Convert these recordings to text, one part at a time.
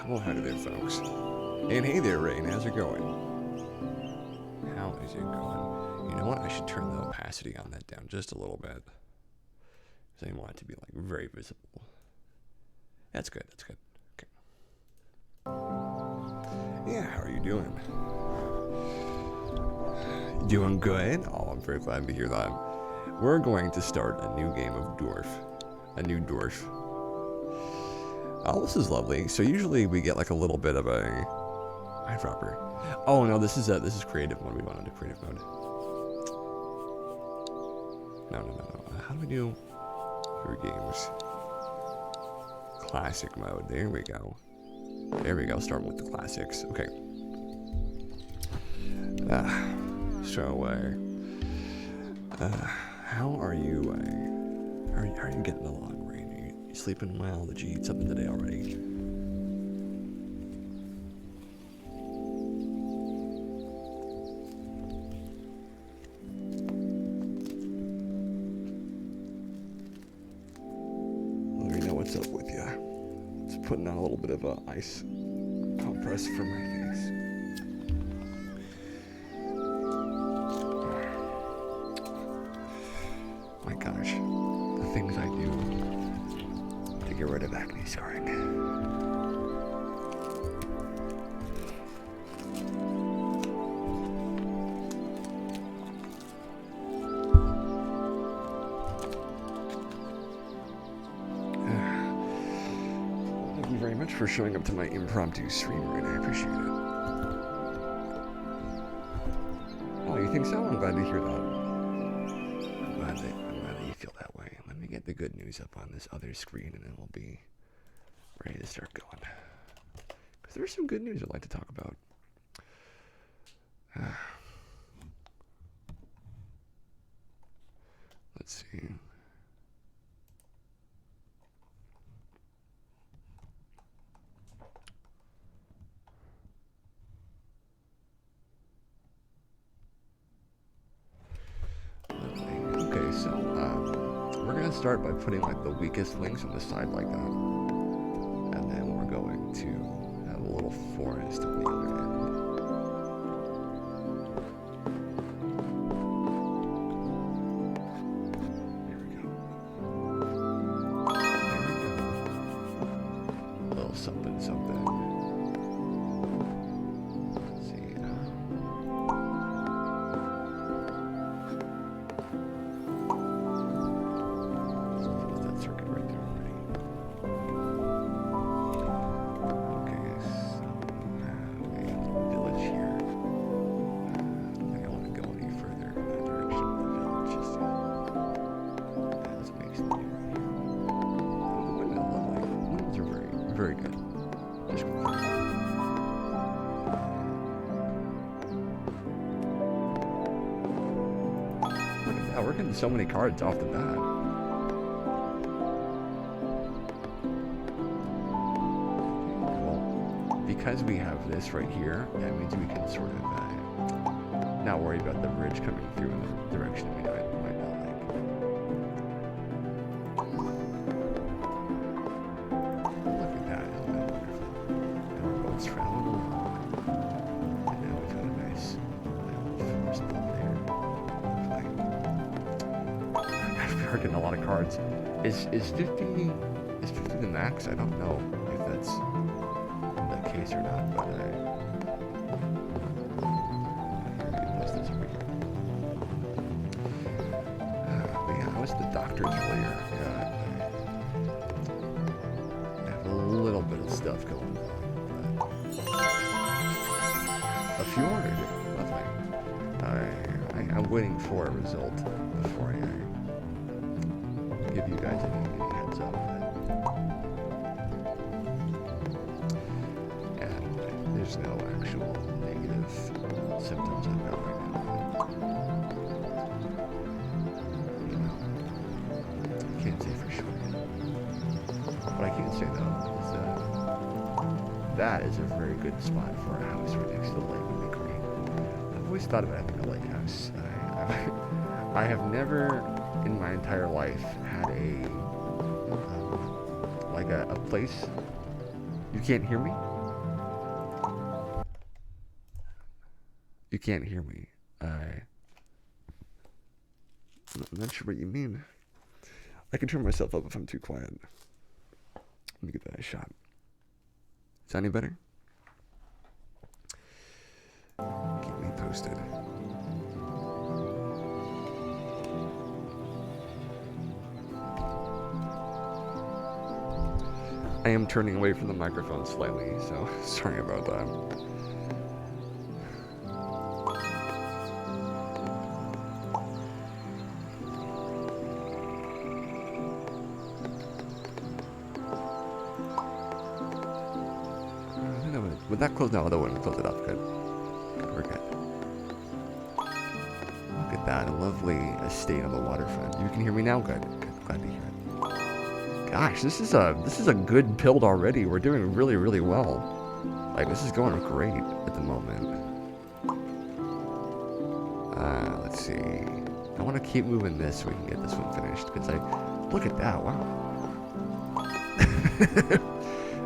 Well, hi there, folks. And hey there, Rain. How's it going? How is it going? You know what? I should turn the opacity on that down just a little bit. Because I want it to be, like, very visible. That's good. That's good. Okay. Yeah, how are you doing? Doing good? Oh, I'm very glad to hear that. We're going to start a new game of Dwarf. A new Dwarf. Oh, this is lovely. So usually we get like a little bit of a eyedropper. Oh no, this is creative mode. We want to do creative mode. No. How do we do your games? Classic mode. There we go. There we go. Start with the classics. Okay. How are you? How are you getting along, Rain? You sleeping well? Did you eat something today already? Let me know what's up with you. Just putting on a little bit of a ice compress for my face. My gosh, the things I do to get rid of acne scarring. Thank you very much for showing up to my impromptu stream, and I appreciate it. Oh, you think so? I'm glad to hear that. I'm glad that you feel that way. Let me get the good news up on this other screen, and then we'll be ready to start going. Because there's some good news I'd like to talk about. Let's see. Okay, so we're gonna start by putting like the weakest links on the side like that, and then we're going to have a little forest on the other end. There we go. A little something, something. Let's see. Very good. Just look at that. We're getting so many cards off the bat. Well, because we have this right here, that means we can sort of not worry about the bridge coming through in the direction we might not like. Traveling along, and now we've got a nice little forest up there. I've been getting a lot of cards. Is 50 the max? I don't know if that's the case or not, but yeah, I was the doctor's earlier. I have a little bit of stuff going on. A fjord, lovely. I'm waiting for a result before I give you guys any heads up. And there's no actual negative symptoms I've got right now. You know, I can't say for sure. What I can say though is that is a very good spot for a house right next to the lake would be great. I've always thought about having a lake house. I have never in my entire life had a place. You can't hear me? You can't hear me. I'm not sure what you mean. I can turn myself up if I'm too quiet. Let me give that a shot. Is that any better? Keep me posted. I am turning away from the microphone slightly, so sorry about that. Would that close? No, that wouldn't close it up. Good. We're good. Look at that. A lovely estate on the waterfront. You can hear me now? Good. Good. Glad to hear it. Gosh, this is a good build already. We're doing really, really well. Like, this is going great at the moment. Let's see. I want to keep moving this so we can get this one finished. Because look at that. Wow.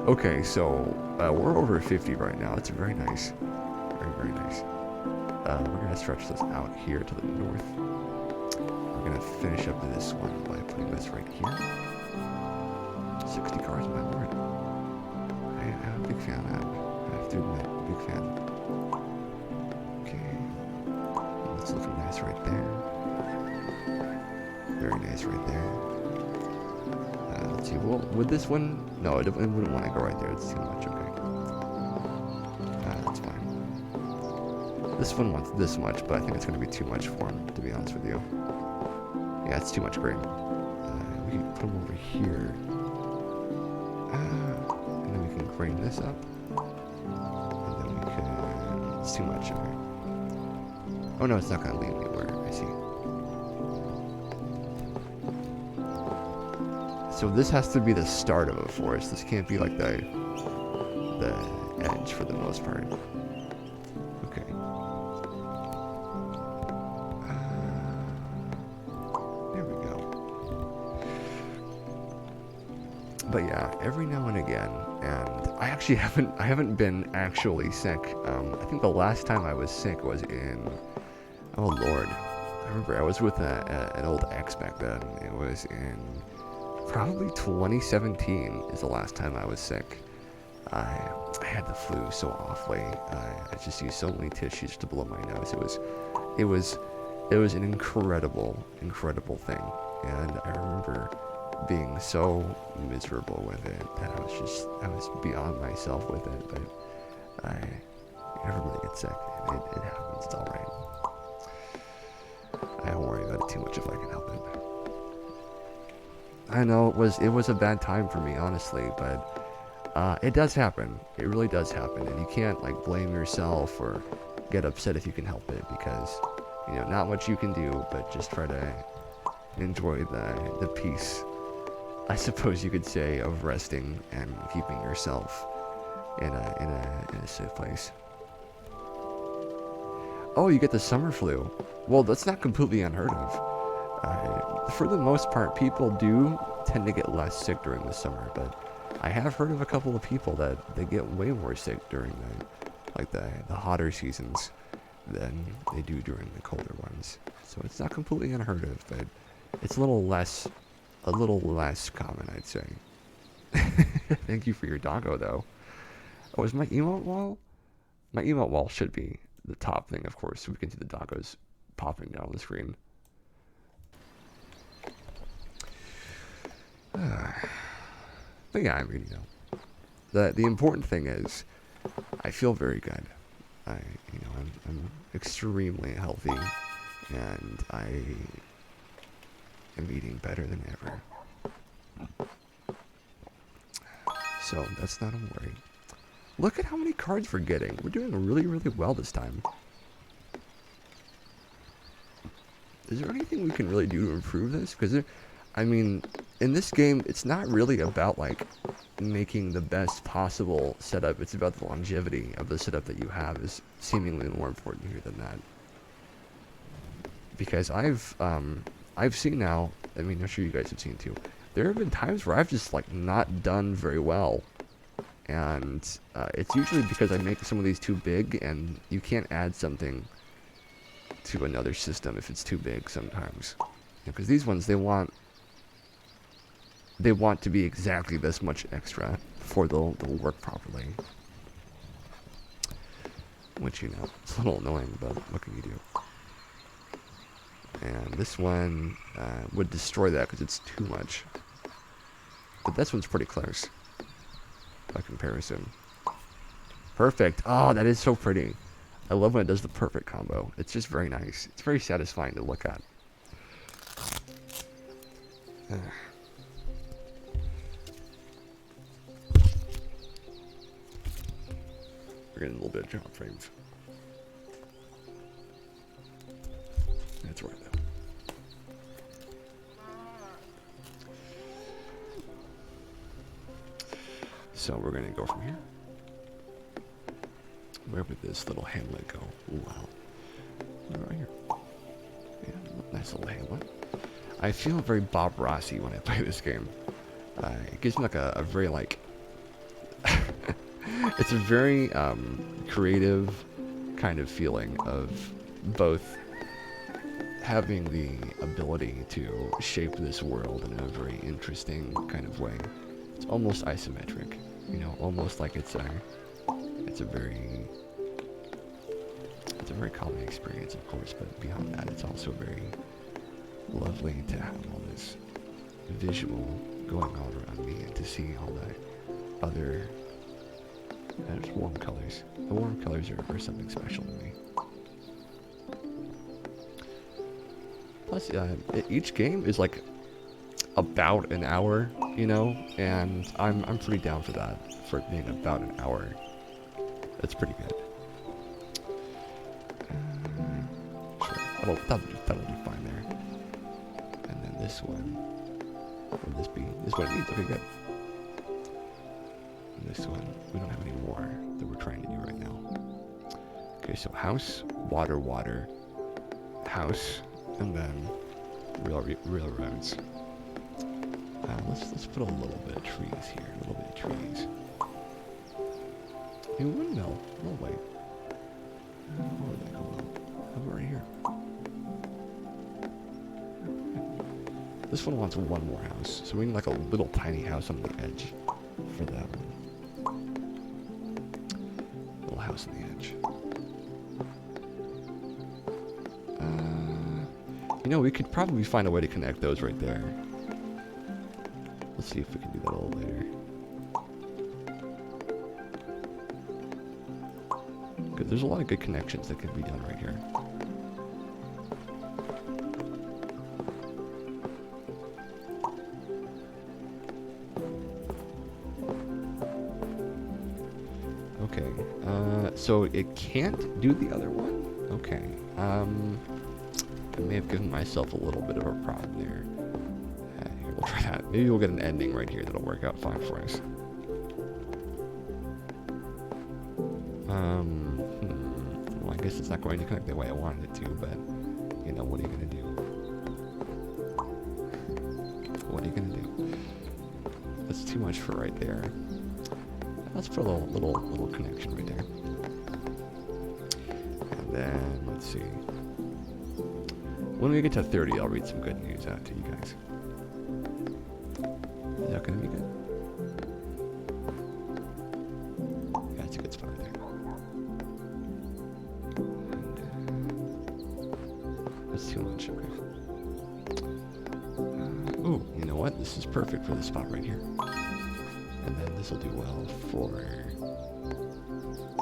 Okay, so we're over 50 right now. It's very nice. Very, very nice. We're going to stretch this out here to the north. We're going to finish up this one by putting this right here. 60 cars, my lord. I'm a big fan of that. I have to admit, big fan. Okay. That's looking nice right there. Very nice right there. Let's see, well, would this one? No, it wouldn't want to go right there. It's too much, okay. That's fine. This one wants this much, but I think it's going to be too much for him, to be honest with you. Yeah, it's too much grain. We can put them over here. And then we can grain this up. And then we can... It's too much, okay. Oh no, it's not going to leave anywhere. I see. So this has to be the start of a forest. This can't be like the edge for the most part. Okay. There we go. But yeah, every now and again, and I actually haven't been actually sick. I think the last time I was sick was in, oh lord, I remember I was with an old ex back then. It was in probably 2017 is the last time I was sick. I had the flu so awfully. I just used so many tissues to blow my nose. It was an incredible thing. And I remember being so miserable with it that I was beyond myself with it. But I never really get sick. It happens. It's all right. I don't worry about it too much if I can help it. I know it was a bad time for me, honestly, but it does happen. It really does happen, and you can't like blame yourself or get upset if you can help it, because not much you can do, but just try to enjoy the peace, I suppose you could say, of resting and keeping yourself in a safe place. Oh, you get the summer flu. Well, that's not completely unheard of. For the most part, people do tend to get less sick during the summer, but I have heard of a couple of people that they get way more sick during the hotter seasons than they do during the colder ones. So it's not completely unheard of, but it's a little less common, I'd say. Thank you for your doggo, though. Oh, is my emote wall? My emote wall should be the top thing, of course, so we can see the doggos popping down the screen. But yeah, I mean, the important thing is, I feel very good. I'm extremely healthy, and I am eating better than ever. So that's not a worry. Look at how many cards we're getting. We're doing really, really well this time. Is there anything we can really do to improve this? Because I mean, in this game, it's not really about like making the best possible setup. It's about the longevity of the setup that you have is seemingly more important here than that. Because I've seen now, I mean, I'm sure you guys have seen too, there have been times where I've just like not done very well And it's usually because I make some of these too big, and you can't add something to another system if it's too big sometimes. Because these ones, they want to be exactly this much extra before they'll work properly. Which, you know, it's a little annoying, but what can you do? And this one would destroy that because it's too much. But this one's pretty close by comparison. Perfect. Oh, that is so pretty. I love when it does the perfect combo. It's just very nice. It's very satisfying to look at. We're getting a little bit of drop frames. That's right though. So we're gonna go from here. Where would this little hamlet go? Ooh, wow. Right here. Yeah, nice little hamlet. I feel very Bob Rossi when I play this game. It gives me like a very like... it's a very creative kind of feeling of both having the ability to shape this world in a very interesting kind of way. It's almost isometric, you know, almost like it's a very common experience, of course, but beyond that, it's also very lovely to have all this visual going on around me and to see all the other warm colors. The warm colors are something special to me. Plus, each game is like about an hour, you know, and I'm pretty down for that, for it being about an hour. That's pretty good. Sure, that'll be fine there. And then this one, would this be? This one needs, okay, good. And this one, we don't have any war that we're trying to do right now. Okay, so house, water, water, house, and then railroads. Let's put a little bit of trees here, a little bit of trees. A windmill. Oh wait. Where would that go? Over right here. This one wants one more house, so we need like a little tiny house on the edge for that one. Little house on the edge. You know, we could probably find a way to connect those right there. Let's see if we can do that a little later. Because there's a lot of good connections that could be done right here. Okay, so it can't do the other one? Okay, I may have given myself a little bit of a problem there. Here, we'll try that. Maybe we'll get an ending right here that'll work out fine for us. Well, I guess it's not going to connect the way I wanted it to, but, you know, what are you going to do? What are you going to do? That's too much for right there. Let's put a little connection right there. And then, let's see. When we get to 30, I'll read some good news out to you guys. Is that going to be good? Yeah, that's a good spot right there. And, that's too much, okay. Ooh, you know what? This is perfect for this spot right here. And then this will do well for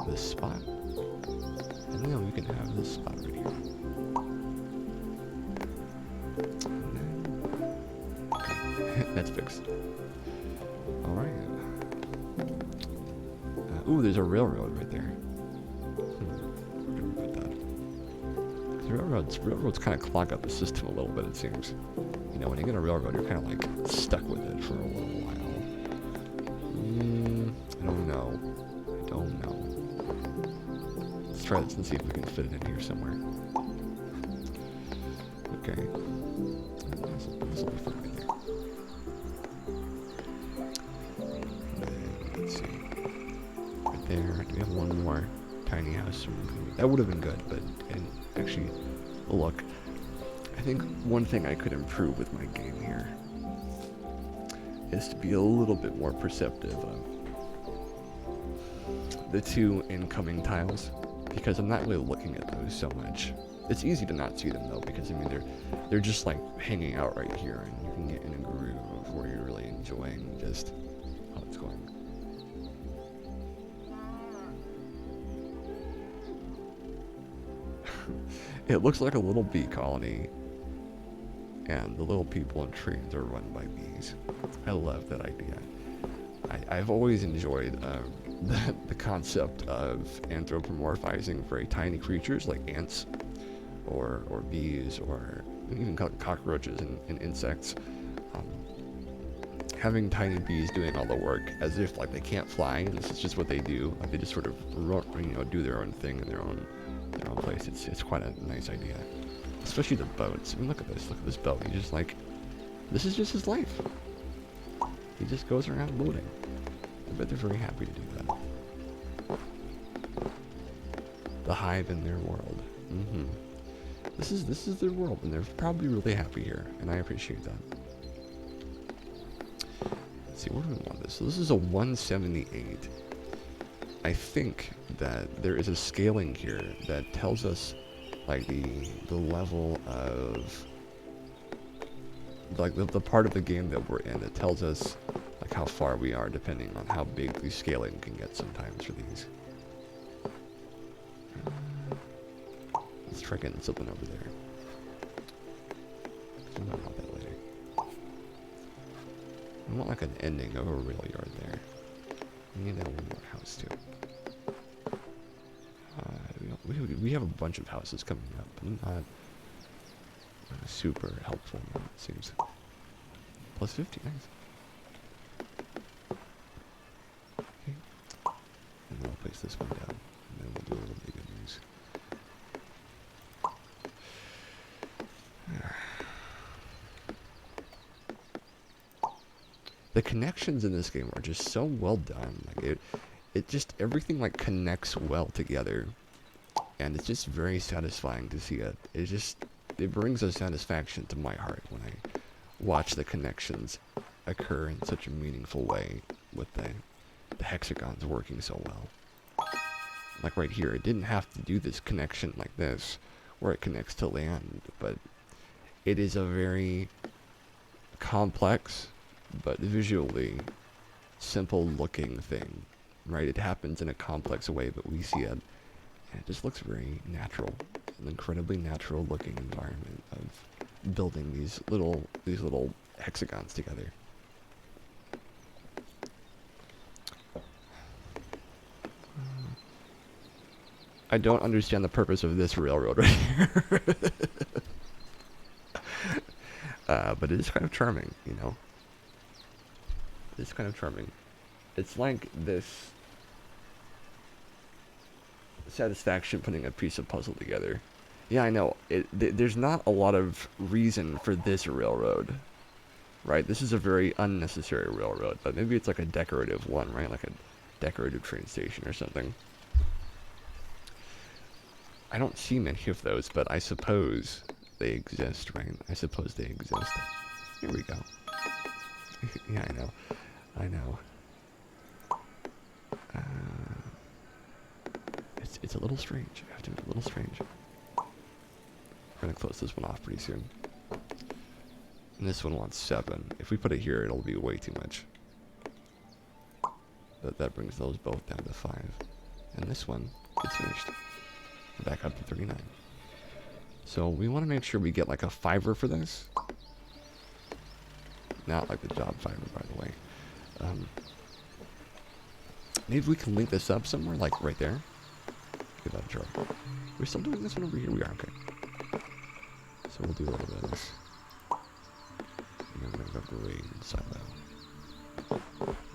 this spot. And then we can have this spot right here. That's fixed. Alright. Ooh, there's a railroad right there. Where can we put that? The railroads kind of clog up the system a little bit, it seems. You know, when you get a railroad, you're kind of like stuck with it for a little while. I don't know. I don't know. Let's try this and see if we can fit it in here somewhere. Okay. This will be fine right there. And then, let's see. right there. Do we have one more tiny house? That would have been good, but and actually, look, I think one thing I could improve with my game here is to be a little bit more perceptive of the two incoming tiles, because I'm not really looking at those so much. It's easy to not see them though, because I mean they're just like hanging out right here, and you can get in a groove where you're really enjoying just how it's going. It looks like a little bee colony, and the little people and trees are run by bees. I love that idea. I've always enjoyed the concept of anthropomorphizing very tiny creatures like ants or bees or even cockroaches and insects. Having tiny bees doing all the work as if like they can't fly and this is just what they do. Like they just sort of do their own thing in their own place. It's quite a nice idea. Especially the boats. I mean, look at this boat. He just like, this is just his life. He just goes around boating. I bet they're very happy to do that. The hive in their world. This is their world, and they're probably really happy here, and I appreciate that. Let's see, what do we want this? So this is a 178. I think that there is a scaling here that tells us like the level of like the part of the game that we're in. It tells us like how far we are depending on how big the scaling can get sometimes for these. Let's try getting something over there. I don't want that later. I want like an ending of a rail yard there. We need that one more house too. We have a bunch of houses coming up, but not super helpful, it seems. Plus 50, nice. Okay. And then I'll place this one down, and then we'll do a little bit of news. The connections in this game are just so well done. Like it just, everything like connects well together. And it's just very satisfying to see it. It brings a satisfaction to my heart when I watch the connections occur in such a meaningful way with the hexagons working so well. Like right here, it didn't have to do this connection like this, where it connects to land, but it is a very complex, but visually simple looking thing, right? It happens in a complex way, but we see it. And it just looks very natural, an incredibly natural looking environment of building these little hexagons together. I don't understand the purpose of this railroad right here. But it is kind of charming, you know. It's kind of charming. It's like this satisfaction putting a piece of puzzle together. Yeah, I know. There's not a lot of reason for this railroad, right? This is a very unnecessary railroad, but maybe it's like a decorative one, right? Like a decorative train station or something. I don't see many of those, but I suppose they exist, right? I suppose they exist. Here we go. Yeah, I know. I know. It's a little strange. I have to be a little strange. We're gonna close this one off pretty soon. And this one wants 7. If we put it here, it'll be way too much. That brings those both down to 5. And this one is finished. Back up to 39. So we want to make sure we get like a 5er for this. Not like the job 5er, by the way. Maybe we can link this up somewhere, like right there. Give that a try. We're still doing this one over here? We are, okay. So we'll do a little bit of this. And then we're going to go grain silo.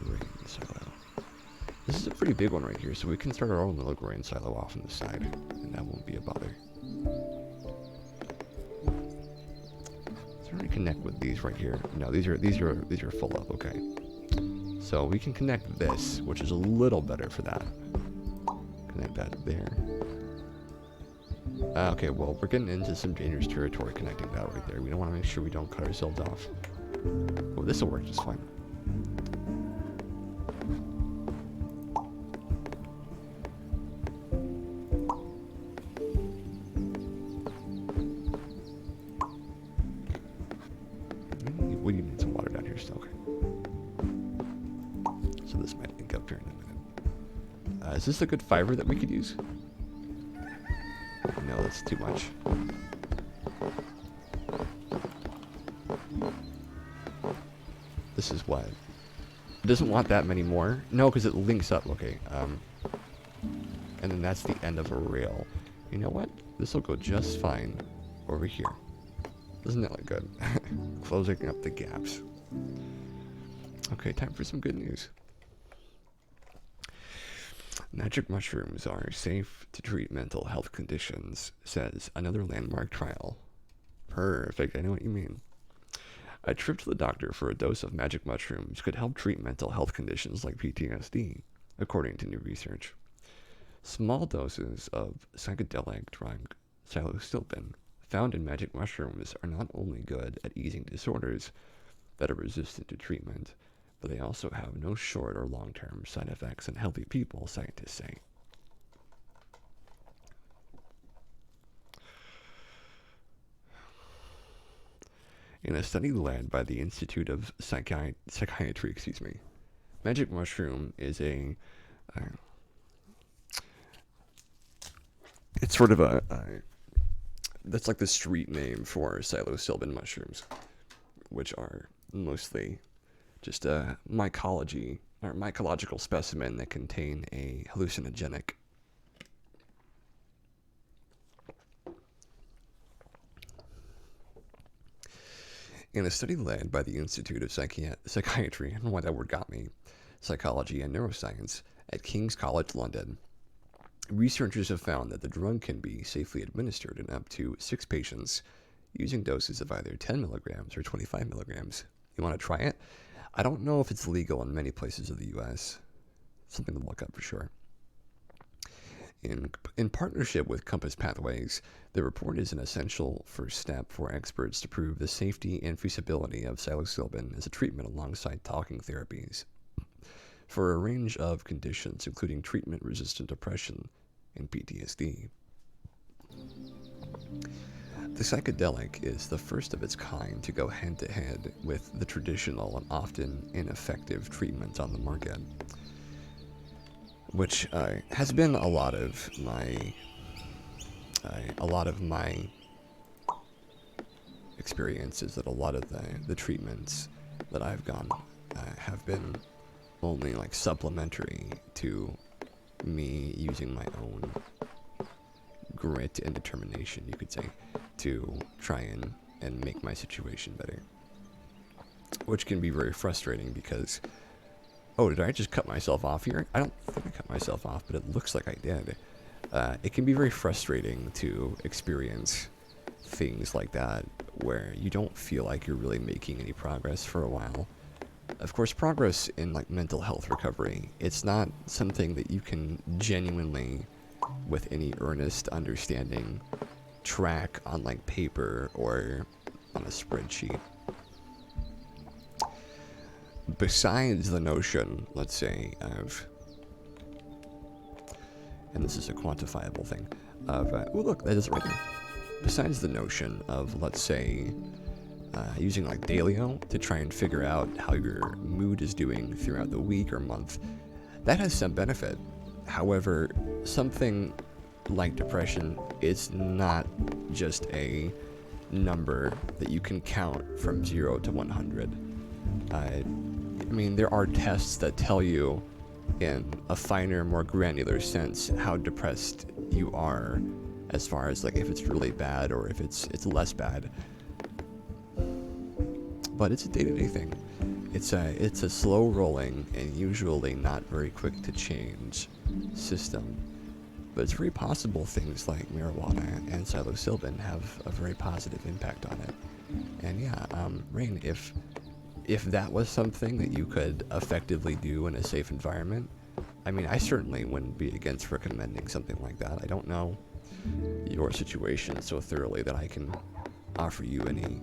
Grain silo. This is a pretty big one right here, so we can start our own little grain silo off on the side, and that won't be a bother. So we're gonna connect with these right here. No, these are full up, okay. So we can connect this, which is a little better for that. connect that there. Okay, well, we're getting into some dangerous territory connecting that right there. We don't want to make sure we don't cut ourselves off. Well, this will work just fine. We need some water down here still. Okay. So this might link up here in a minute. Is this a good fiber that we could use? No, that's too much. This is what? It doesn't want that many more? No, because it links up. Okay. And then that's the end of a rail. You know what? This will go just fine over here. Doesn't that look good? Closing up the gaps. Okay, time for some good news. Magic mushrooms are safe to treat mental health conditions, says another landmark trial. Perfect, I know what you mean. A trip to the doctor for a dose of magic mushrooms could help treat mental health conditions like PTSD, according to new research. Small doses of psychedelic drug psilocybin found in magic mushrooms are not only good at easing disorders that are resistant to treatment, but they also have no short or long-term side effects in healthy people, scientists say. In a study led by the Institute of Psychiatry, magic mushroom is it's sort of that's like the street name for psilocybin mushrooms, which are mostly just a mycological specimen that contain a hallucinogenic. In a study led by the Institute of Psychiatry, I don't know why that word got me, Psychology and Neuroscience at King's College London, researchers have found that the drug can be safely administered in up to 6 patients using doses of either 10 milligrams or 25 milligrams. You want to try it? I don't know if it's legal in many places of the U.S. Something to look up for sure. In partnership with Compass Pathways, the report is an essential first step for experts to prove the safety and feasibility of psilocybin as a treatment alongside talking therapies for a range of conditions, including treatment-resistant depression and PTSD. The psychedelic is the first of its kind to go head-to-head with the traditional and often ineffective treatments on the market, which has been a lot of my experiences. That a lot of the treatments that I've gone have been only like supplementary to me using my own grit and determination, you could say, to try and make my situation better, which can be very frustrating because, oh, did I just cut myself off here? I don't think I cut myself off, but it looks like I did. It can be very frustrating to experience things like that where you don't feel like you're really making any progress for a while. Of course, progress in like mental health recovery, it's not something that you can genuinely, with any earnest understanding, track on like paper or on a spreadsheet. Besides the notion, let's say, of, and this is a quantifiable thing, of, oh look, that is right there. Besides the notion of, let's say, using like Dailyo to try and figure out how your mood is doing throughout the week or month, that has some benefit. However, something like depression is not just a number that you can count from 0 to 100. I mean, there are tests that tell you in a finer, more granular sense how depressed you are, as far as like if it's really bad or if it's less bad. But it's a day-to-day thing. It's a slow rolling and usually not very quick to change system. But it's very possible things like marijuana and psilocybin have a very positive impact on it. And yeah, Rain, if that was something that you could effectively do in a safe environment, I mean, I certainly wouldn't be against recommending something like that. I don't know your situation so thoroughly that I can offer you any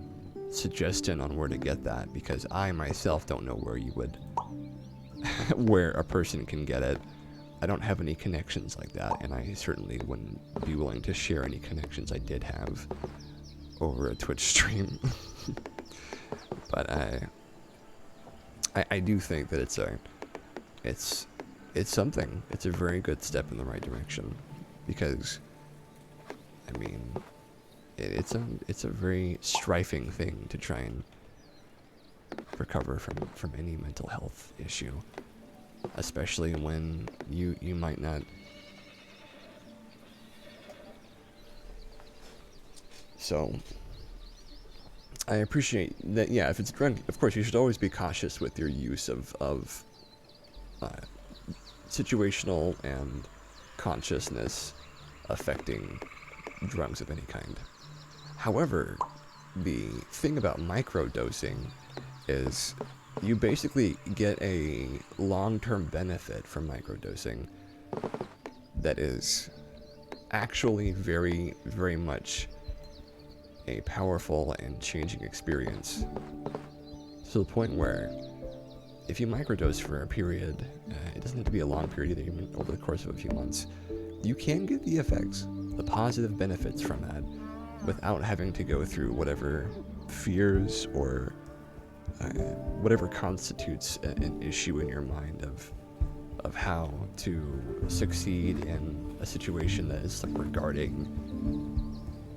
suggestion on where to get that, because I myself don't know where you would, where a person can get it. I don't have any connections like that, and I certainly wouldn't be willing to share any connections I did have over a Twitch stream. But I do think that it's something. It's a very good step in the right direction, because I mean, it's a very strifing thing to try and recover from any mental health issue, especially when you might not. So I appreciate that. Yeah, if it's drug, of course you should always be cautious with your use of situational and consciousness affecting drugs of any kind. However, the thing about microdosing is you basically get a long-term benefit from microdosing that is actually very, very much a powerful and changing experience, to the point where if you microdose for a period, it doesn't have to be a long period either, even over the course of a few months, you can get the effects, the positive benefits from that, without having to go through whatever fears or whatever constitutes an issue in your mind of how to succeed in a situation that is like regarding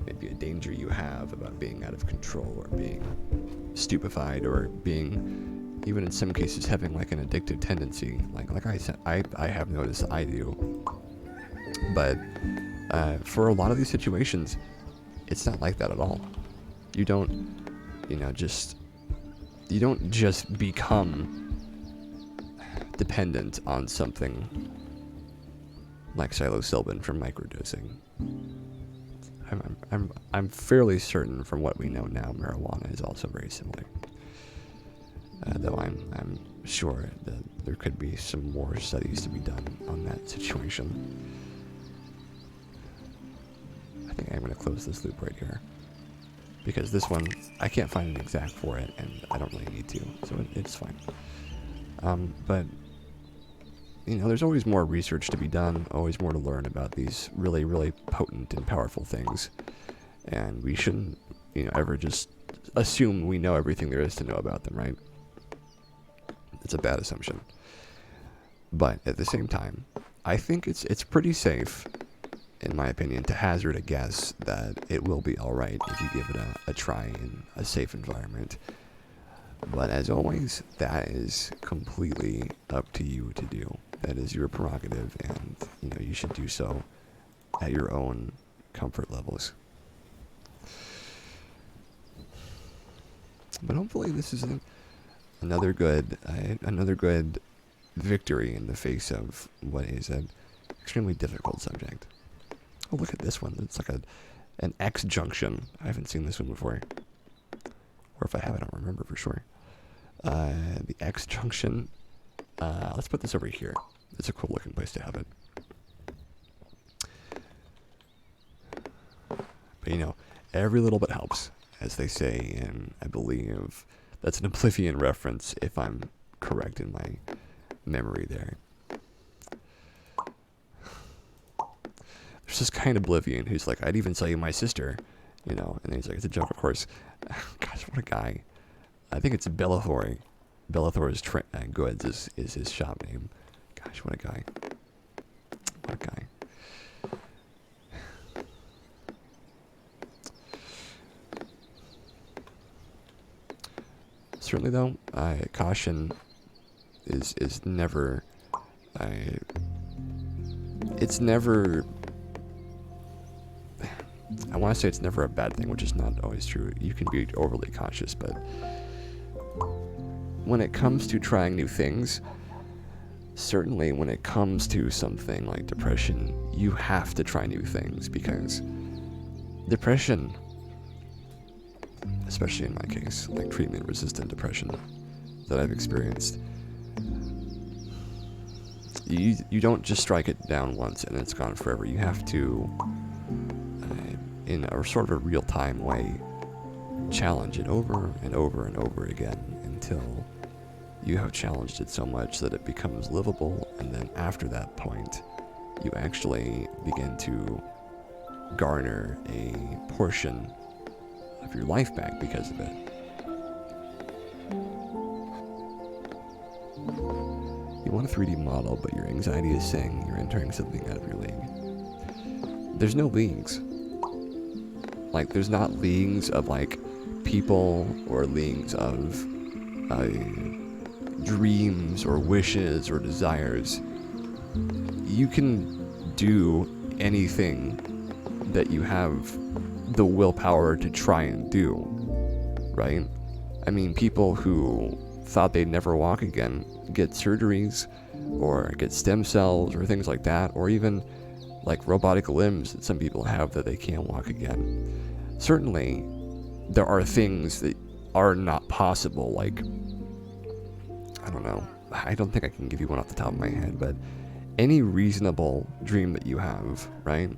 maybe a danger you have about being out of control or being stupefied or being, even in some cases, having like an addictive tendency. Like I said, I have noticed I do. But for a lot of these situations, it's not like that at all. You don't just become dependent on something like psilocybin from microdosing. I'm fairly certain from what we know now, marijuana is also very similar. Though I'm sure that there could be some more studies to be done on that situation. I think I'm going to close this loop right here, because this one, I can't find an exact for it, and I don't really need to, so it's fine. But, there's always more research to be done, always more to learn about these really, really potent and powerful things, and we shouldn't, ever just assume we know everything there is to know about them, right? It's a bad assumption. But at the same time, I think it's pretty safe, in my opinion, to hazard a guess that it will be alright if you give it a try in a safe environment. But as always, that is completely up to you to do. That is your prerogative, and you should do so at your own comfort levels. But hopefully this is another good victory in the face of what is an extremely difficult subject. Oh, look at this one. It's like an X junction. I haven't seen this one before. Or if I have, I don't remember for sure. The X junction. Let's put this over here. It's a cool looking place to have it. But every little bit helps, as they say, and I believe that's an Oblivion reference, if I'm correct in my memory there. There's this kind of Oblivion who's like, I'd even sell you my sister, and then he's like, it's a joke, of course. Gosh, what a guy. I think it's Bellathor. Bellathor's Goods is his shop name. Gosh, what a guy. What a guy. Certainly, though, caution is never. It's never. I want to say it's never a bad thing, which is not always true. You can be overly cautious, but when it comes to trying new things, certainly when it comes to something like depression, you have to try new things, because depression, especially in my case, like treatment-resistant depression that I've experienced, You don't just strike it down once and it's gone forever. You have to, in a sort of a real-time way, challenge it over and over and over again until you have challenged it so much that it becomes livable, and then after that point, you actually begin to garner a portion of your life back because of it. You want a 3D model, but your anxiety is saying you're entering something out of your league. There's no leagues. Like, there's not leagues of, like, people or leagues of dreams or wishes or desires. You can do anything that you have the willpower to try and do, right? I mean, people who thought they'd never walk again get surgeries or get stem cells or things like that, or even like robotic limbs that some people have that they can't walk again. Certainly, there are things that are not possible, like, I don't know, I don't think I can give you one off the top of my head, but any reasonable dream that you have, right?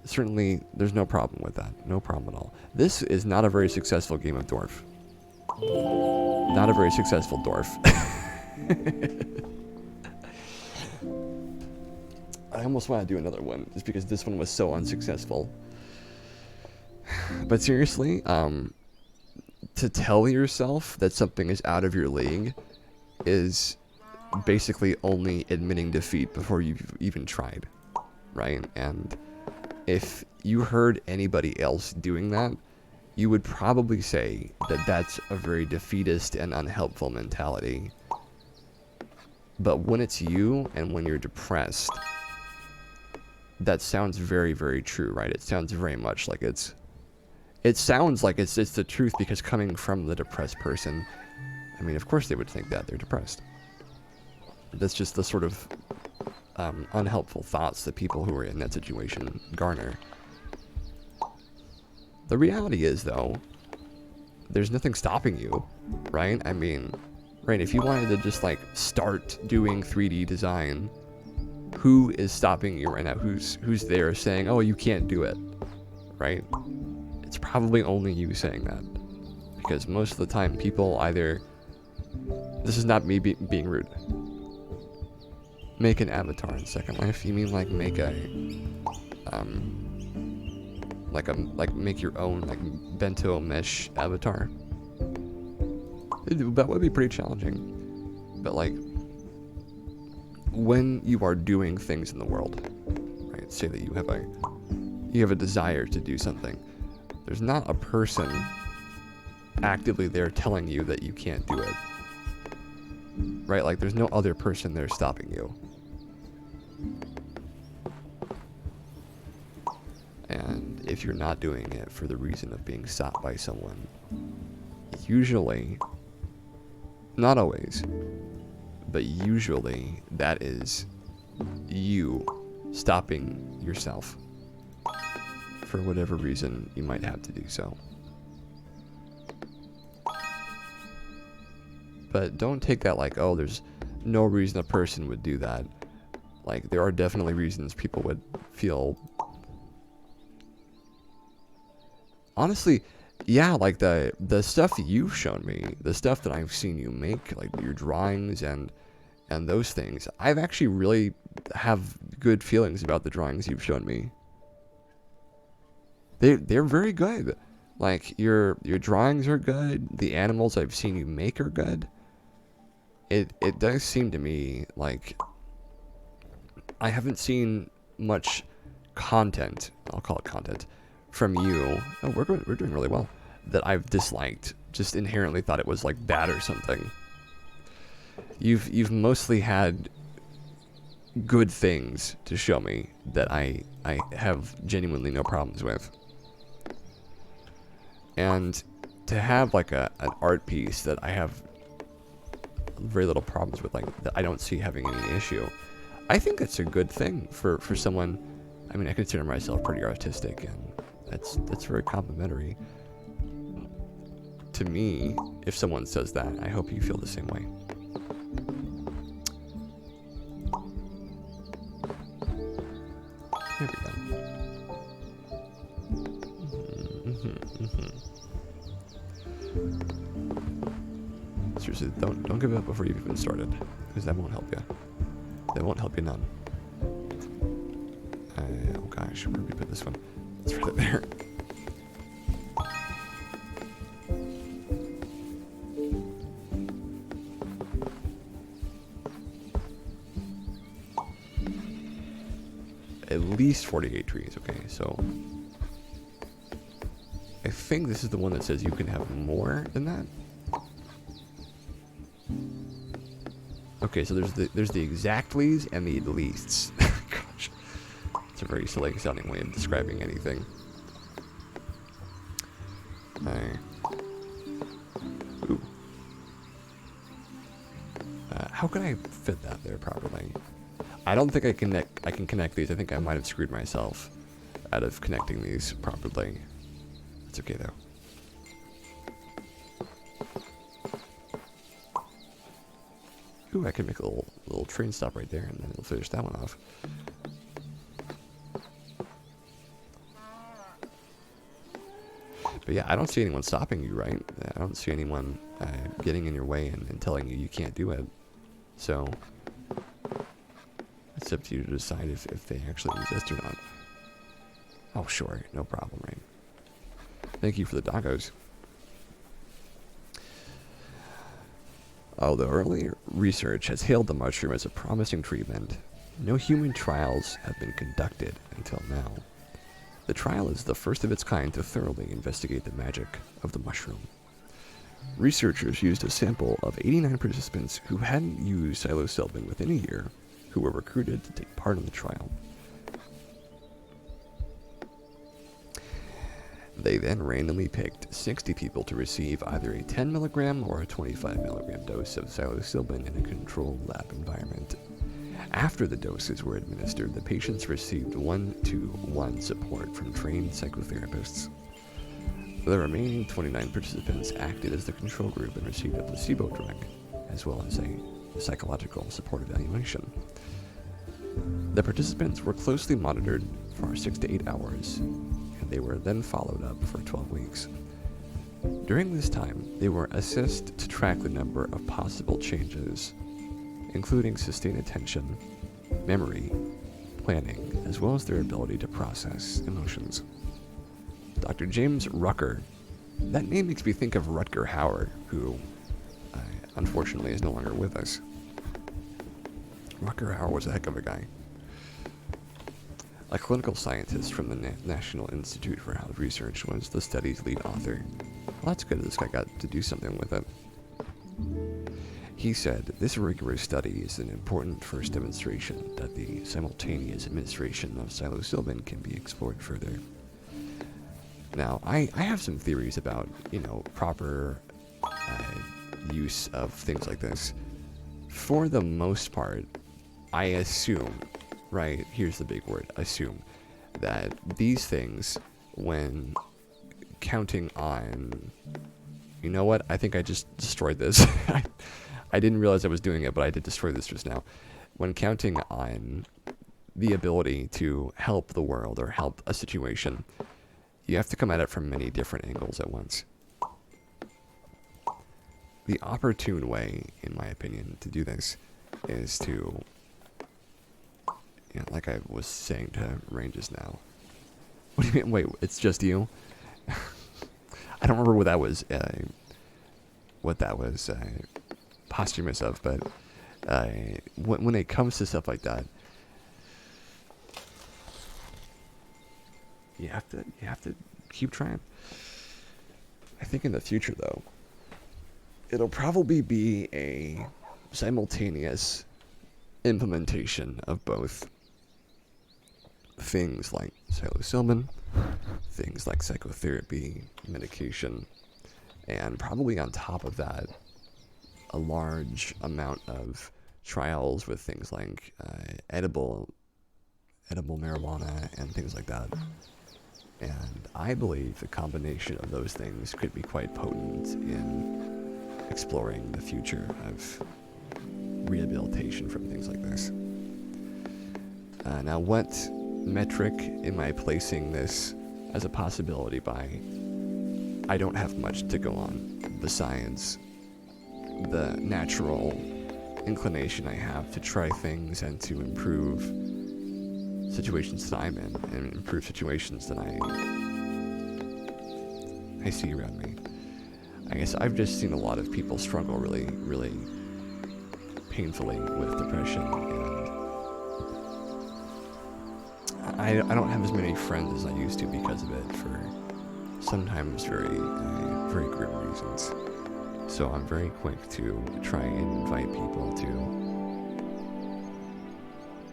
Certainly, there's no problem with that. No problem at all. This is not a very successful game of Dorf. Not a very successful Dorf. I almost want to do another one, just because this one was so unsuccessful. But seriously, to tell yourself that something is out of your league is basically only admitting defeat before you've even tried, right? And if you heard anybody else doing that, you would probably say that that's a very defeatist and unhelpful mentality. But when it's you and when you're depressed, that sounds very, very true, right? It sounds very much like it sounds like it's the truth, because coming from the depressed person, I mean, of course they would think that they're depressed. That's just the sort of unhelpful thoughts that people who are in that situation garner. The reality is, though, there's nothing stopping you, right? I mean, right, if you wanted to just, like, start doing 3D design, who is stopping you right now? Who's there saying, oh, you can't do it, right? It's probably only you saying that. Because most of the time, people either... This is not me being rude. Make an avatar in Second Life? You mean, like, make a... make your own, like, bento mesh avatar? That would be pretty challenging. But, like, when you are doing things in the world, right? Say that you have a desire to do something. There's not a person actively there telling you that you can't do it. Right? Like, there's no other person there stopping you. And if you're not doing it for the reason of being stopped by someone, usually, not always, but usually that is you stopping yourself for whatever reason you might have to do so. But don't take that like, oh, there's no reason a person would do that. Like, there are definitely reasons people would feel... Honestly, yeah, like the stuff that you've shown me, the stuff that I've seen you make, like your drawings and those things, I've actually really have good feelings about the drawings you've shown me. They're very good. Like, your drawings are good. The animals I've seen you make are good. It does seem to me like I haven't seen much content, I'll call it content, from you. Oh, we're doing really well. That I've disliked. Just inherently thought it was like bad or something. You've mostly had good things to show me that I have genuinely no problems with. And to have like an art piece that I have very little problems with, like, that I don't see having any issue, I think that's a good thing for someone. I mean, I consider myself pretty artistic, and that's very complimentary to me. If someone says that, I hope you feel the same way. Seriously, don't give up before you've even started, because that won't help you. That won't help you none. Oh gosh, where did we put this one? It's right there. At least 48 trees, okay, so I think this is the one that says you can have more than that. Okay, so there's the exactly's and the leasts. Gosh, it's a very silly sounding way of describing anything. Ooh. How can I fit that there properly? I don't think I can connect these. I think I might have screwed myself out of connecting these properly. It's okay though. Ooh, I can make a little train stop right there, and then it'll finish that one off. But yeah, I don't see anyone stopping you, right? I don't see anyone getting in your way and telling you can't do it. So it's up to you to decide if they actually exist or not. Oh, sure, no problem, right? Thank you for the doggos. Although early research has hailed the mushroom as a promising treatment, no human trials have been conducted until now. The trial is the first of its kind to thoroughly investigate the magic of the mushroom. Researchers used a sample of 89 participants who hadn't used psilocybin within a year, who were recruited to take part in the trial. They then randomly picked 60 people to receive either a 10 milligram or a 25 milligram dose of psilocybin in a controlled lab environment. After the doses were administered, the patients received 1-to-1 support from trained psychotherapists. The remaining 29 participants acted as the control group and received a placebo drug, as well as a psychological support evaluation. The participants were closely monitored for 6 to 8 hours, and they were then followed up for 12 weeks. During this time, they were assessed to track the number of possible changes, including sustained attention, memory, planning, as well as their ability to process emotions. Dr. James Rucker, that name makes me think of Rutger Hauer, who unfortunately is no longer with us. Rutger Hauer was a heck of a guy. A clinical scientist from the National Institute for Health Research was the study's lead author. Well, that's good. This guy got to do something with it. He said, "This rigorous study is an important first demonstration that the simultaneous administration of psilocybin can be explored further." Now, I have some theories about, proper use of things like this. For the most part, I assume, right, here's the big word, assume, that these things, when counting on, you know what, I think I just destroyed this. I didn't realize I was doing it, but I did destroy this just now. When counting on the ability to help the world or help a situation, you have to come at it from many different angles at once. The opportune way, in my opinion, to do this is to, like I was saying to Rain just now. What do you mean? Wait, it's just you? I don't remember what that was posthumous of, but when it comes to stuff like that, you have to keep trying. I think in the future, though, it'll probably be a simultaneous implementation of both things like psilocybin, things like psychotherapy, medication, and probably on top of that, a large amount of trials with things like edible marijuana and things like that. And I believe the combination of those things could be quite potent in exploring the future of rehabilitation from things like this. Now, what metric am I placing this as a possibility by? I don't have much to go on besides the natural inclination I have to try things and to improve situations that I'm in and improve situations that I see around me. I guess I've just seen a lot of people struggle really, really painfully with depression, and I don't have as many friends as I used to because of it, for sometimes very grim reasons. So I'm very quick to try and invite people to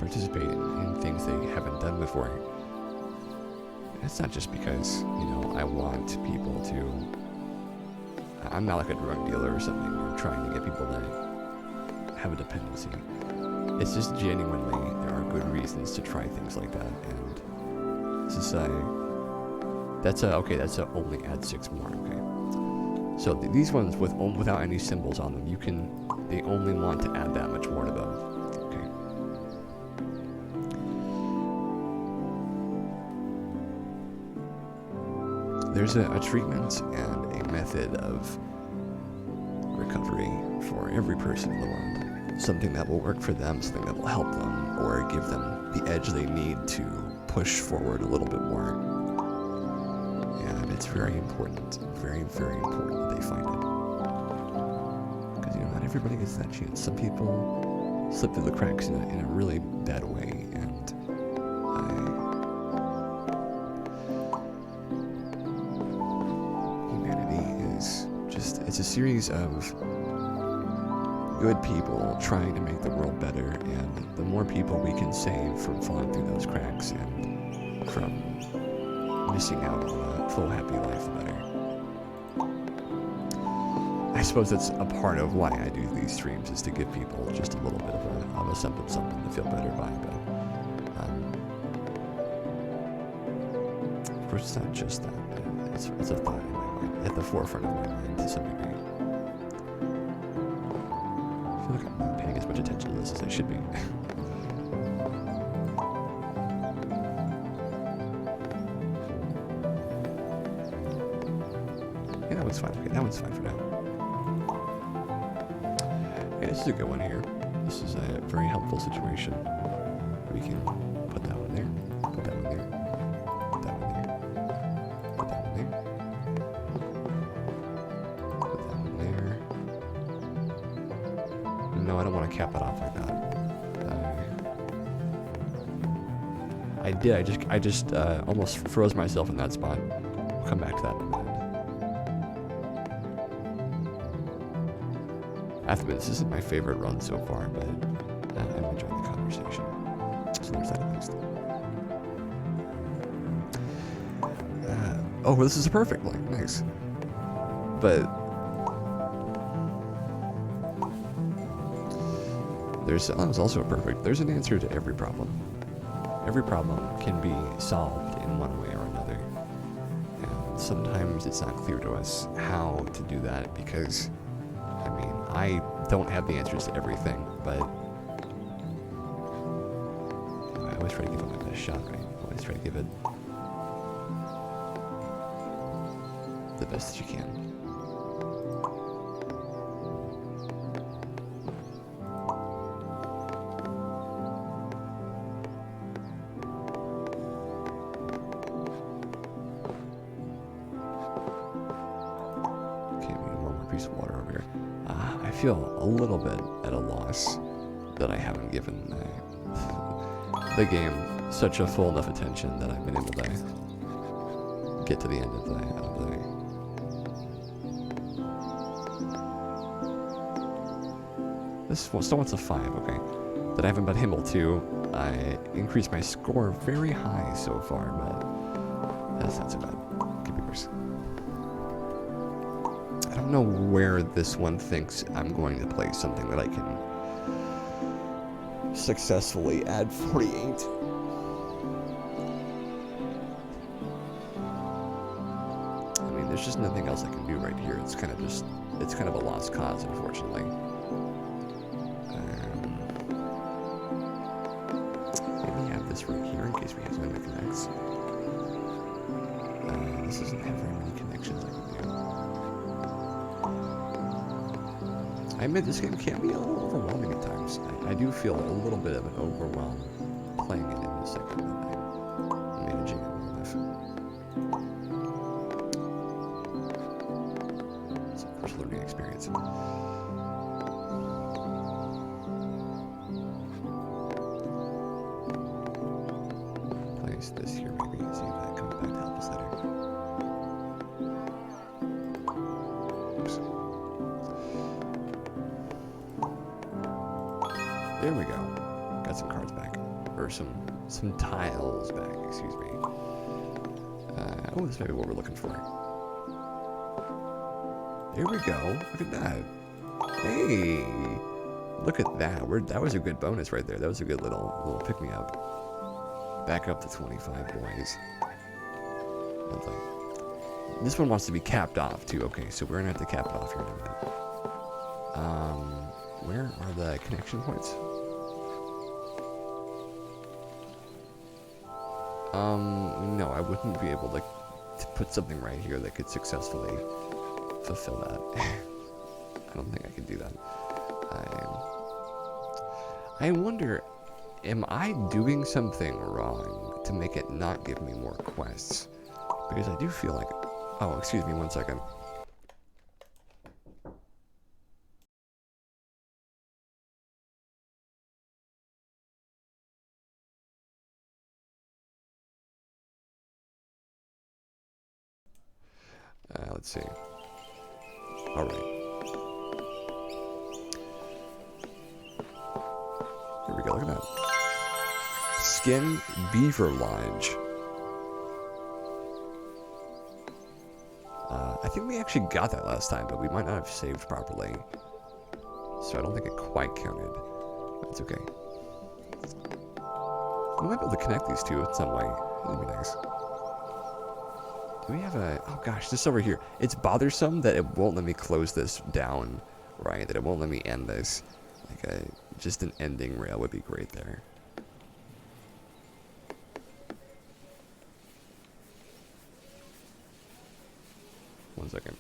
participate in things they haven't done before. It's not just because, I want people to... I'm not like a drug dealer or something, or trying to get people to have a dependency. It's just genuinely, there are good reasons to try things like that, and this is that's only add 6 more, okay? So these ones without any symbols on them, they only want to add that much more to them, okay? There's a treatment and a method of recovery for every person in the world. Something that will work for them, something that will help them, or give them the edge they need to push forward a little bit more. And it's very important, very, very important that they find it. Because, not everybody gets that chance. Some people slip through the cracks in a really bad way, and it's a series of good people trying to make the world better, and the more people we can save from falling through those cracks and from missing out on a full, happy life, the better. I suppose that's a part of why I do these streams, is to give people just a little bit of a something to feel better by, but of course it's not just that. It's a thought in my mind, at the forefront of my mind to some degree. I feel like I'm not paying as much attention to this as I should be. Yeah, that one's fine. Okay, that one's fine for now. Yeah, this is a good one here. This is a very helpful situation. We can put that one there, put that one there, put that one there, put that one there, put that one there. No, I don't want to cap it off like that. I just almost froze myself in that spot. We'll come back to that in a minute. This isn't my favorite run so far, but I'm enjoying the conversation. So there's that at least. Oh, this is a perfect link. Nice. But that was also a perfect. There's an answer to every problem. Every problem can be solved in one way or another. And sometimes it's not clear to us how to do that, because I don't have the answers to everything, but I always try to give it my best shot, right? I always try to give it the best that you can. Okay, we need one more piece of water over here. I feel a little bit at a loss that I haven't given the game such a full enough attention that I've been able to get to the end of the this still wants a 5, okay. That I haven't been able to increase my score very high so far, but that's not so bad. Could be worse. I don't know where this one thinks I'm going to place something that I can successfully add 48. There's just nothing else I can do right here. It's kind of a lost cause, unfortunately. Maybe have this right here in case we have something that connects. This doesn't have very many connections I can do. I admit this game can be a little overwhelming at times. I do feel a little bit of an overwhelm playing it in the second that I'm managing it well enough. It's a course learning experience. Place this here maybe, see if that comes back to help us later. Oops. There we go. Got some cards back. Or some tiles back, excuse me. Oh, this may be what we're looking for. There we go. Look at that. Hey! Look at that. That was a good bonus right there. That was a good little pick-me-up. Back up to 25 boys. Lovely. This one wants to be capped off, too. Okay, so we're going to have to cap it off here in a minute. Where are the connection points? No, I wouldn't be able to put something right here that could successfully fulfill that. I don't think I could do that. I wonder, am I doing something wrong to make it not give me more quests? Because I do feel like... Oh, excuse me 1 second. Let's see. Alright. Here we go, look at that. Skin Beaver Lodge. I think we actually got that last time, but we might not have saved properly. So I don't think it quite counted. That's okay. We might be able to connect these two in some way. That'd be nice. Do we have a... Oh gosh, this over here. It's bothersome that it won't let me close this down, right? That it won't let me end this. Like just an ending rail would be great there. One second.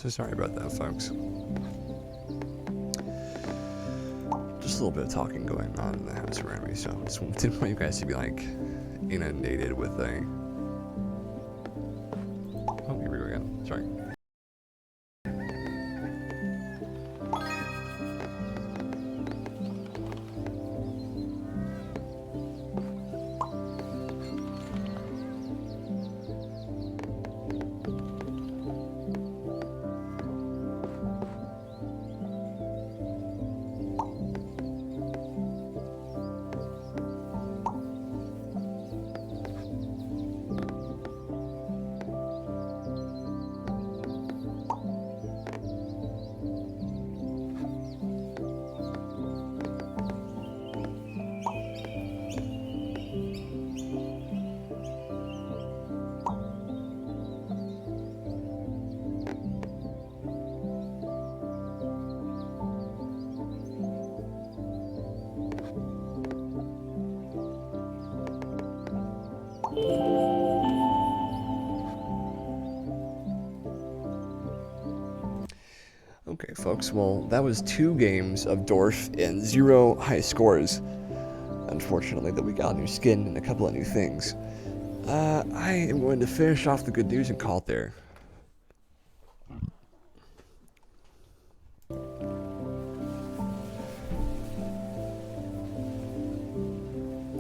So sorry about that, folks. Just a little bit of talking going on in the house around me, so I just didn't want you guys to be like inundated with a. Oh, here we go again. Sorry. Okay, folks, well, that was 2 games of Dorf and 0 high scores. Unfortunately, that we got a new skin and a couple of new things. I am going to finish off the good news and call it there.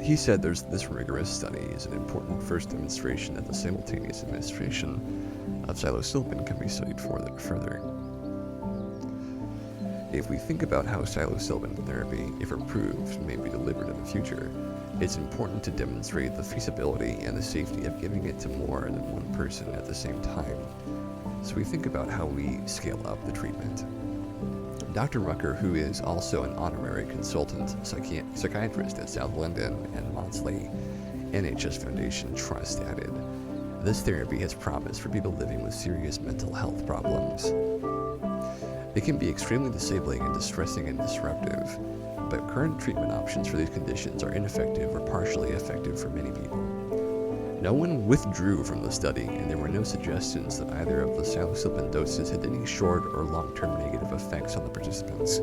He said this rigorous study is an important first demonstration that the simultaneous administration of psilocybin can be studied further. If we think about how psilocybin therapy, if approved, may be delivered in the future, it's important to demonstrate the feasibility and the safety of giving it to more than one person at the same time. So we think about how we scale up the treatment. Dr. Rucker, who is also an honorary consultant psychiatrist at South London and Maudsley NHS Foundation Trust, added, "This therapy has promise for people living with serious mental health problems. It can be extremely disabling and distressing and disruptive, but current treatment options for these conditions are ineffective or partially effective for many people. No one withdrew from the study, and there were no suggestions that either of the psilocybin doses had any short or long-term negative effects on the participants."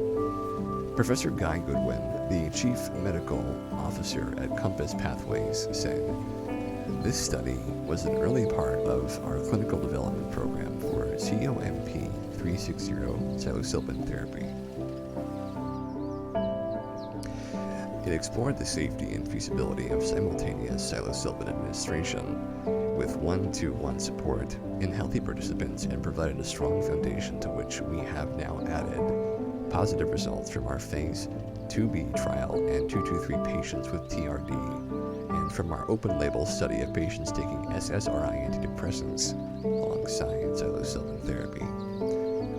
Professor Guy Goodwin, the Chief Medical Officer at Compass Pathways, said, "This study was an early part of our clinical development program for COMP360 psilocybin therapy. It explored the safety and feasibility of simultaneous psilocybin administration with 1-to-1 support in healthy participants and provided a strong foundation to which we have now added positive results from our Phase 2B trial and 223 patients with TRD, and from our open-label study of patients taking SSRI antidepressants alongside psilocybin therapy.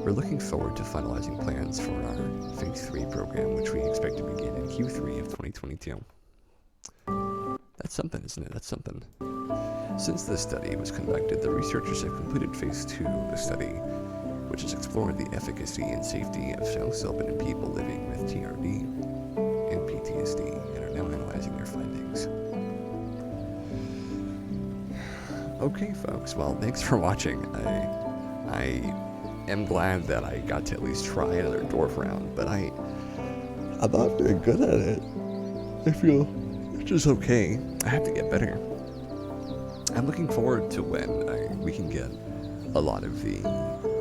We're looking forward to finalizing plans for our Phase 3 program, which we expect to begin in Q3 of 2022. That's something, isn't it? That's something. Since this study was conducted, the researchers have completed Phase 2 of the study, which has explored the efficacy and safety of psilocybin in people living with TRD and PTSD, and are now analyzing their findings. Okay, folks. Well, thanks for watching. I am glad that I got to at least try another Dorf round, but I'm not very good at it. I feel it's just okay. I have to get better. I'm looking forward to when we can get a lot of the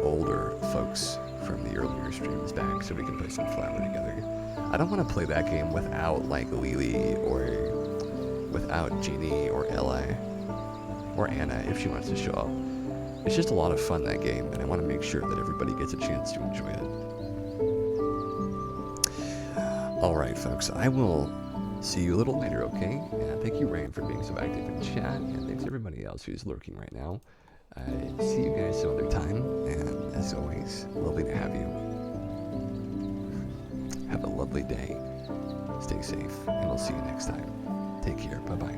older folks from the earlier streams back so we can play some Flower together. I don't want to play that game without like Lily or without Jeannie or Ella or Anna if she wants to show up. It's just a lot of fun, that game, and I want to make sure that everybody gets a chance to enjoy it. Alright, folks, I will see you a little later, okay? Thank you, Rain, for being so active in chat, and thanks everybody else who's lurking right now. See you guys some other time, and as always, lovely to have you. Have a lovely day, stay safe, and I'll see you next time. Take care, bye-bye.